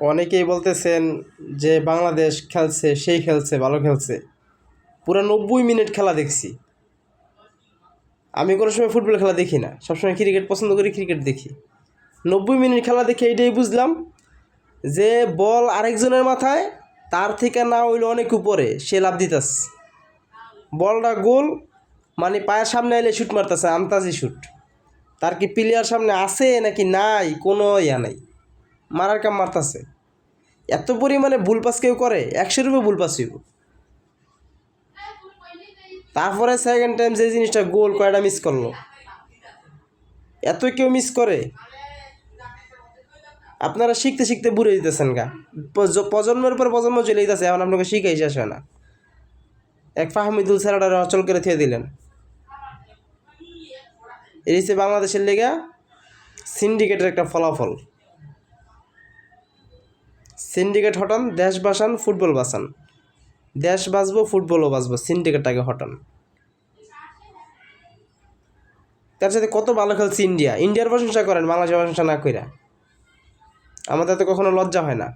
অনেকেই বলতেছেন যে বাংলাদেশ খেলছে, সেই খেলছে, ভালো খেলছে। পুরো 90 মিনিট খেলা দেখছি। আমি কোনো সময় ফুটবল খেলা দেখি না, সবসময় ক্রিকেট পছন্দ করি, ক্রিকেট দেখি। 90 মিনিট খেলা দেখে এইটাই বুঝলাম যে বল আরেকজনের মাথায়, তার থেকে না হইলে অনেক উপরে সে লাভ দিতেছে, বলটা গোল, মানে পায়ের সামনে এলে শ্যুট মারতেছে, আন্তাজি শ্যুট। তার কি প্লেয়ার সামনে আছে নাকি নাই, কোনো ইয়া নাই, মারার কাম মারতেছে। এত পরিমাণে ভুল পাস কেউ করে, 100 রুপে ভুল পাস হইব। তারপরে সেকেন্ড টাইম যে জিনিসটা গোল, কয়টা মিস করলো, এত কেউ মিস করে। আপনারা শিখতে শিখতে বুড়ে দিতেছেন গা, প্রজন্মের পর প্রজন্ম চলে যেতেছে, এখন আপনাকে শিখাই শেষ হয় না। এক ফাহমিদুল স্যারাটা অচল করে থিয়ে দিলেন। এই হচ্ছে বাংলাদেশের লেগা সিন্ডিকেটের একটা ফলাফল। সিন্ডিকেট হটান, দেশ বাঁচান, ফুটবল বাঁচান। দেশ বাঁচবো, ফুটবলও বাঁচবো, সিন্ডিকেটটাকে হটান। তার সাথে কত ভালো খেলছে ইন্ডিয়া, ইন্ডিয়ার প্রশংসা করেন, বাংলাদেশের প্রশংসা না কইরা। আমাদের তো কখনো লজ্জা হয় না।